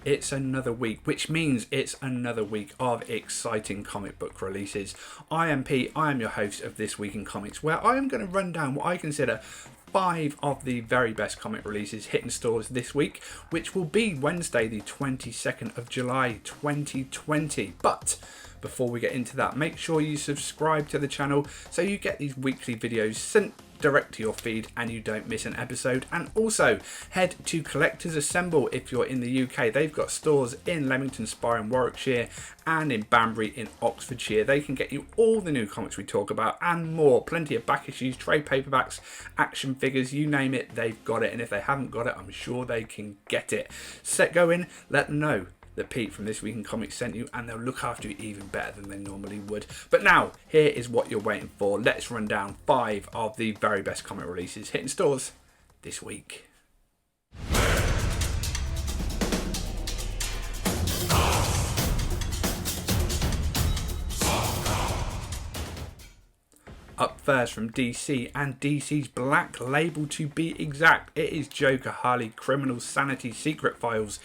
It's another week, which means it's another week of exciting comic book releases. I am Pete, I am your host of This Week in Comics, where I am going to run down what I consider 5 of the very best comic releases hitting stores this week, which will be Wednesday the 22nd of July 2020. But before we get into that, make sure you subscribe to the channel so you get these weekly videos sent direct to your feed and you don't miss an episode. And also head to Collectors Assemble if you're in the UK. They've got stores in Leamington Spa in Warwickshire and in Banbury in Oxfordshire. They can get you all the new comics we talk about and more. Plenty of back issues, trade paperbacks, action figures, you name it, they've got it. And if they haven't got it, I'm sure they can get it. Go in, let them know that Pete from This Week in Comics sent you, and they'll look after you even better than they normally would. But now, here is what you're waiting for. Let's run down 5 of the very best comic releases hitting stores this week. Up first from DC, and DC's Black Label to be exact, it is Joker Harley Criminal Sanity Secret Files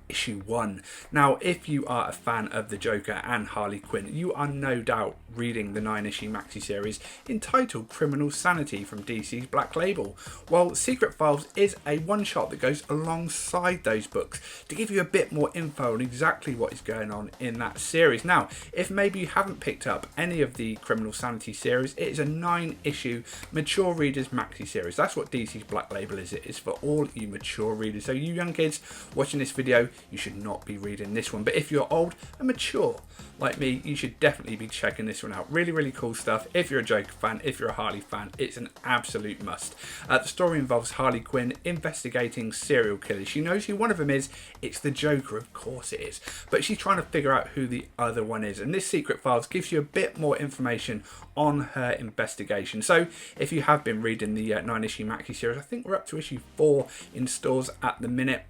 Issue 1. Now, if you are a fan of the Joker and Harley Quinn, you are no doubt reading the 9-issue maxi series entitled Criminal Sanity from DC's Black Label. Well, Secret Files is a one-shot that goes alongside those books to give you a bit more info on exactly what is going on in that series. Now, if maybe you haven't picked up any of the Criminal Sanity series, it is a 9-issue mature readers maxi series. That's what DC's Black Label is. It is for all you mature readers. So you young kids watching this video, you should not be reading this one. But if you're old and mature like me, you should definitely be checking this one out. Really, really cool stuff. If you're a Joker fan, if you're a Harley fan, it's an absolute must. The story involves Harley Quinn investigating serial killers. She knows who one of them is. It's the Joker, of course it is. But she's trying to figure out who the other one is. And this Secret Files gives you a bit more information on her investigation. So if you have been reading the 9-issue maxi series, I think we're up to issue 4 in stores at the minute.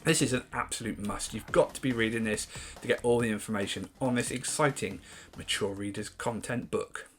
This is an absolute must. You've got to be reading this to get all the information on this exciting mature readers content book.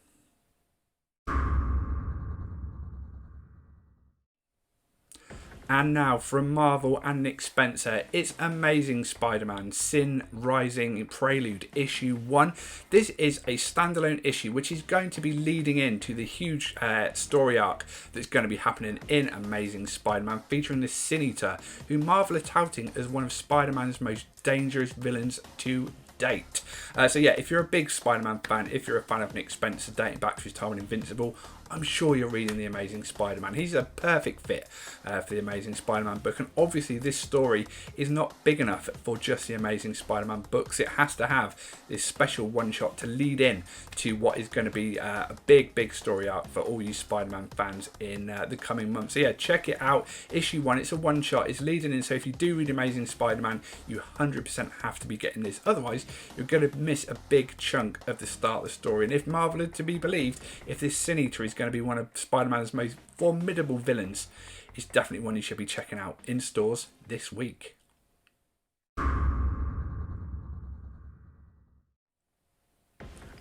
And now from Marvel and Nick Spencer, it's Amazing Spider-Man Sin Rising Prelude Issue 1. This is a standalone issue which is going to be leading into the huge story arc that's going to be happening in Amazing Spider-Man, featuring the Sin Eater, who Marvel are touting as one of Spider-Man's most dangerous villains to date. So yeah, if you're a big Spider-Man fan, if you're a fan of Nick Spencer dating back to his time in Invincible, I'm sure you're reading The Amazing Spider-Man. He's a perfect fit for The Amazing Spider-Man book. And obviously this story is not big enough for just The Amazing Spider-Man books. It has to have this special one-shot to lead in to what is going to be a big, big story arc for all you Spider-Man fans in the coming months. So yeah, check it out. Issue 1, it's a one-shot. It's leading in. So if you do read Amazing Spider-Man, you 100% have to be getting this. Otherwise, you're going to miss a big chunk of the start of the story. And if Marvel are to be believed, if this Sin Eater is going to be one of Spider-Man's most formidable villains, it's definitely one you should be checking out in stores this week.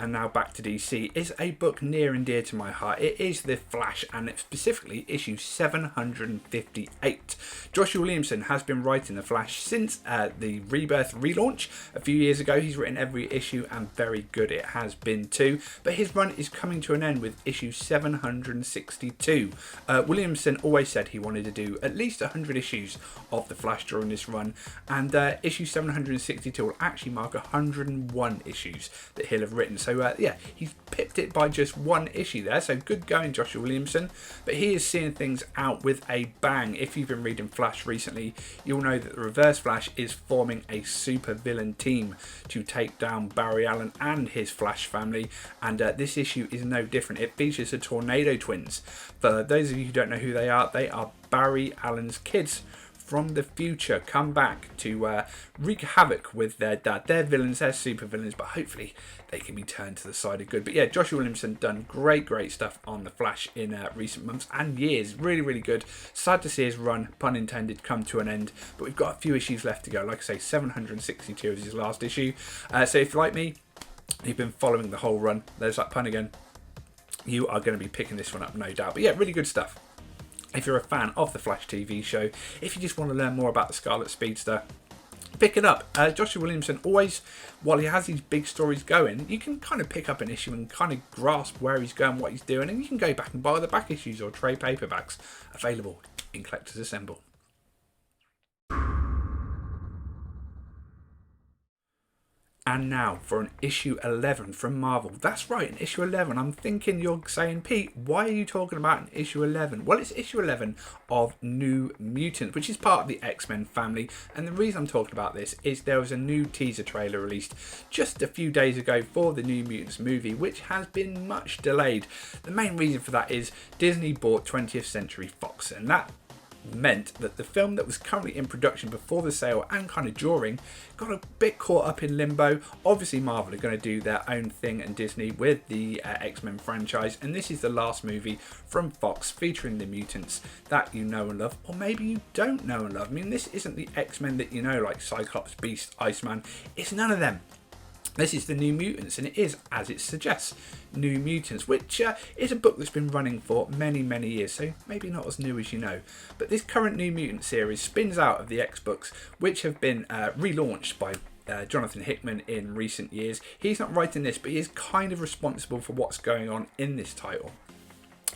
And now back to DC, is a book near and dear to my heart. It is The Flash, and it's specifically issue 758. Joshua Williamson has been writing The Flash since the Rebirth relaunch a few years ago. He's written every issue, and very good it has been too. But his run is coming to an end with issue 762. Williamson always said he wanted to do at least 100 issues of The Flash during this run, and issue 762 will actually mark 101 issues that he'll have written. So yeah, he's pipped it by just 1 issue there, so good going Joshua Williamson. But he is seeing things out with a bang. If you've been reading Flash recently, you'll know that the Reverse Flash is forming a super villain team to take down Barry Allen and his Flash family, and this issue is no different. It features the Tornado Twins. For those of you who don't know who they are Barry Allen's kids from the future, come back to wreak havoc with their dad. They're villains, they're super villains, but hopefully they can be turned to the side of good. But yeah, Joshua Williamson done great stuff on The Flash in recent months and years. Really, really good. Sad to see his run, pun intended, come to an end, but we've got a few issues left to go. Like I say, 762 is his last issue. So if, like me, you've been following the whole run, there's that pun again, you are going to be picking this one up, no doubt. But yeah, really good stuff. If you're a fan of the Flash TV show, if you just want to learn more about the Scarlet Speedster, pick it up. Joshua Williamson always, while he has these big stories going, you can kind of pick up an issue and kind of grasp where he's going, what he's doing, and you can go back and buy the back issues or trade paperbacks available in Collectors Assemble. And now for an issue 11 from Marvel. That's right, an issue 11. I'm thinking you're saying, Pete, why are you talking about an issue 11? Well, it's issue 11 of New Mutants, which is part of the X-Men family. And the reason I'm talking about this is there was a new teaser trailer released just a few days ago for the New Mutants movie, which has been much delayed. The main reason for that is Disney bought 20th Century Fox, and that meant that the film that was currently in production before the sale and kind of during got a bit caught up in limbo. Obviously Marvel are going to do their own thing, and Disney with the X-Men franchise, and this is the last movie from Fox featuring the mutants that you know and love, or maybe you don't know and love. I mean, this isn't the X-Men that you know, like Cyclops, Beast, Iceman. It's none of them. This is the New Mutants, and it is, as it suggests, New Mutants, which is a book that's been running for many, many years, so maybe not as new as you know. But this current New Mutant series spins out of the X books, which have been relaunched by Jonathan Hickman in recent years. He's not writing this, but he is kind of responsible for what's going on in this title.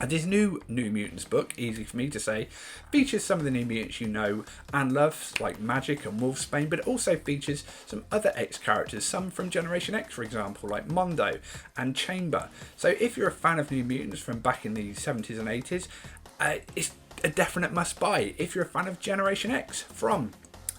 And this new Mutants book, easy for me to say, features some of the New Mutants you know and love, like Magic and Wolfsbane, but it also features some other X characters, some from Generation X, for example, like Mondo and Chamber. So if you're a fan of New Mutants from back in the 70s and 80s, it's a definite must buy. If you're a fan of Generation X from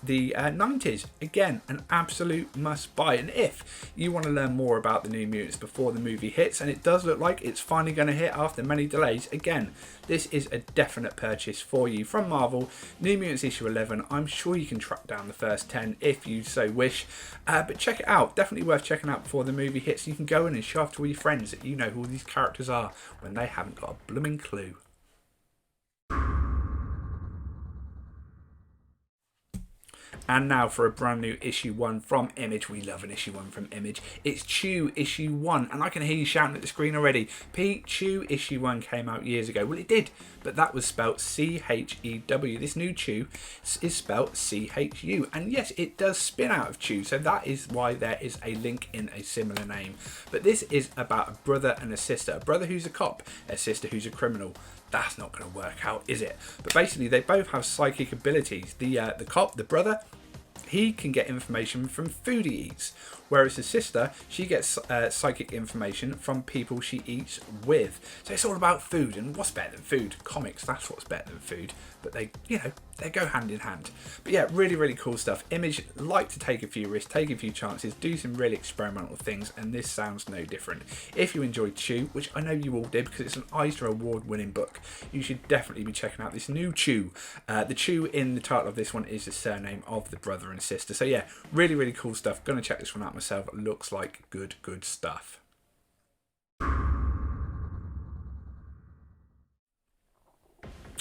the 90s, again, an absolute must buy. And if you want to learn more about the New Mutants before the movie hits, and it does look like it's finally going to hit after many delays, again, this is a definite purchase for you from Marvel. New Mutants issue 11. I'm sure you can track down the first 10 if you so wish, but check it out. Definitely worth checking out before the movie hits. You can go in and show off to all your friends that you know who all these characters are when they haven't got a blooming clue. And now for a brand new issue 1 from Image. We love an issue 1 from Image. It's Chew issue 1, and I can hear you shouting at the screen already. Pete, Chew issue 1 came out years ago. Well, it did, but that was spelt C-H-E-W. This new Chew is spelt C-H-U, and yes, it does spin out of Chew, so that is why there is a link in a similar name. But this is about a brother and a sister. A brother who's a cop, a sister who's a criminal. That's not going to work out, is it? But basically, they both have psychic abilities. The cop, the brother, he can get information from food he eats, whereas his sister, she gets psychic information from people she eats with. So it's all about food, and what's better than food? Comics, that's what's better than food. But they, you know, they go hand in hand. But yeah, really, really cool stuff. Image like to take a few risks, take a few chances, do some really experimental things, and this sounds no different. If you enjoyed Chew, which I know you all did because it's an Eisner award-winning book, you should definitely be checking out this new Chew. The Chew in the title of this one is the surname of the brother and sister. So yeah, really, really cool stuff. Gonna check this one out myself. Looks like good stuff.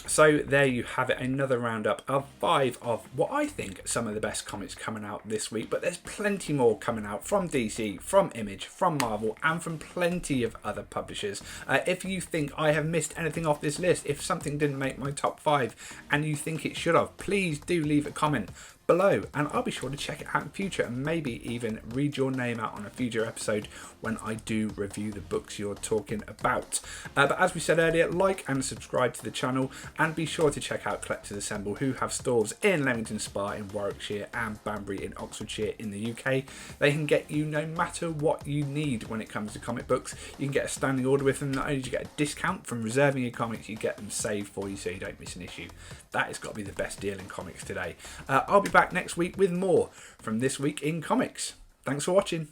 So there you have it, another roundup of 5 of what I think some of the best comics coming out this week, but there's plenty more coming out from DC, from Image, from Marvel, and from plenty of other publishers. If you think I have missed anything off this list, if something didn't make my top 5 and you think it should have, please do leave a comment below, and I'll be sure to check it out in future and maybe even read your name out on a future episode when I do review the books you're talking about. But as we said earlier, like and subscribe to the channel, and be sure to check out Collectors Assemble, who have stores in Leamington Spa in Warwickshire and Banbury in Oxfordshire in the UK. They can get you no matter what you need when it comes to comic books. You can get a standing order with them. Not only do you get a discount from reserving your comics, you get them saved for you so you don't miss an issue. That has got to be the best deal in comics today. I'll be back next week with more from This Week in Comics. Thanks for watching.